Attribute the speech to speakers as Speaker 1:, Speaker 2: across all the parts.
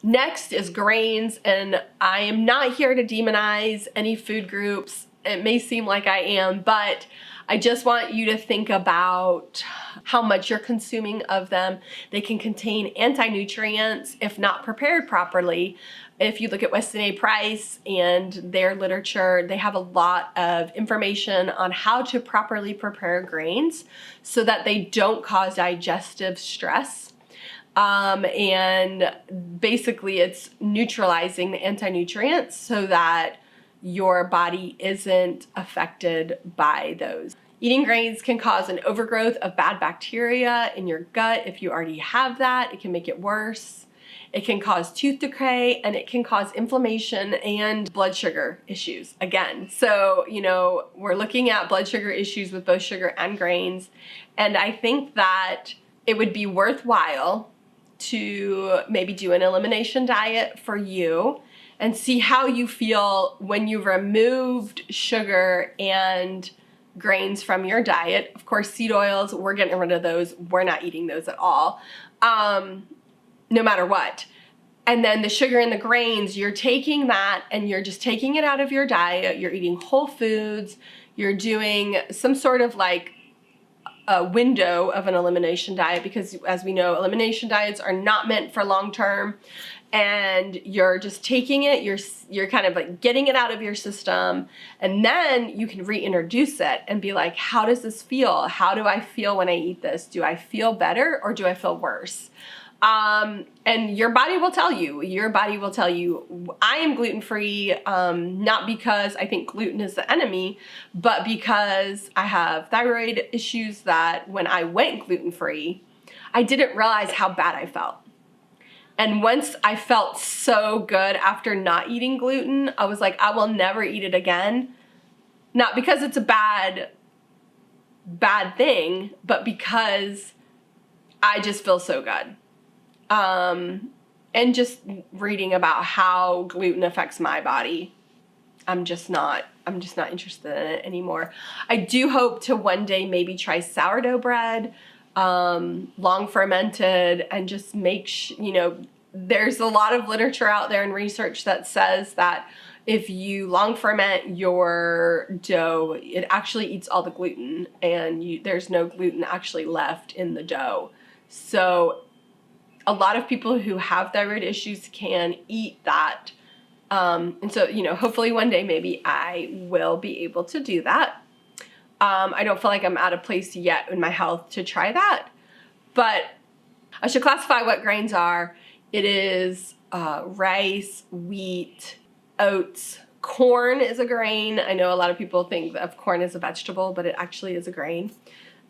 Speaker 1: Next is grains, and I am not here to demonize any food groups. It may seem like I am, but I just want you to think about how much you're consuming of them. They can contain anti-nutrients if not prepared properly. If you look at Weston A. Price and their literature, they have a lot of information on how to properly prepare grains so that they don't cause digestive stress. And basically it's neutralizing the anti-nutrients so that your body isn't affected by those. Eating grains can cause an overgrowth of bad bacteria in your gut. If you already have that, it can make it worse. It can cause tooth decay, and it can cause inflammation and blood sugar issues again. So, you know, we're looking at blood sugar issues with both sugar and grains. And I think that it would be worthwhile to maybe do an elimination diet for you and see how you feel when you've removed sugar and grains from your diet. Of course, seed oils, we're getting rid of those. We're not eating those at all, no matter what. And then the sugar and the grains, you're taking that and you're just taking it out of your diet. You're eating whole foods. You're doing some sort of like a window of an elimination diet, because as we know, elimination diets are not meant for long term. And you're just taking it, you're kind of like getting it out of your system, and then you can reintroduce it and be like, how does this feel? How do I feel when I eat this? Do I feel better or do I feel worse? And your body will tell you. Your body will tell you. I am gluten-free, not because I think gluten is the enemy, but because I have thyroid issues that when I went gluten-free, I didn't realize how bad I felt. And once I felt so good after not eating gluten, I was like, I will never eat it again. Not because it's a bad thing, but because I just feel so good. And just reading about how gluten affects my body, I'm just not interested in it anymore. I do hope to one day maybe try sourdough bread, long fermented, and just make, you know, there's a lot of literature out there and research that says that if you long ferment your dough, it actually eats all the gluten, and there's no gluten actually left in the dough. So a lot of people who have thyroid issues can eat that. And so, you know, hopefully one day maybe I will be able to do that. I don't feel like I'm at a place yet in my health to try that, but I should classify what grains are. It is rice, wheat, oats. Corn is a grain. I know a lot of people think of corn as a vegetable, but it actually is a grain.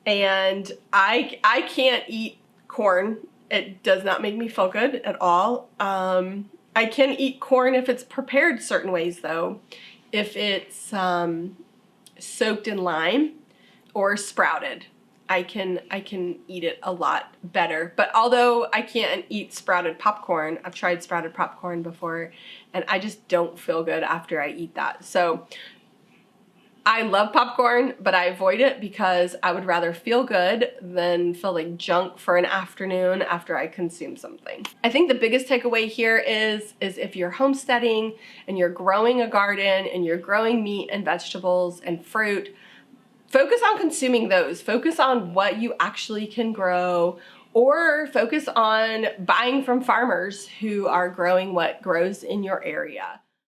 Speaker 1: And I can't eat corn. It does not make me feel good at all. I can eat corn if it's prepared certain ways though. If it's soaked in lime or sprouted, I can eat it a lot better. But although I can't eat sprouted popcorn, I've tried sprouted popcorn before, and I just don't feel good after I eat that. So I love popcorn, but I avoid it because I would rather feel good than feel like junk for an afternoon after I consume something. I think the biggest takeaway here is if you're homesteading and you're growing a garden and you're growing meat and vegetables and fruit, focus on consuming those. Focus on what you actually can grow, or focus on buying from farmers who are growing what grows in your area.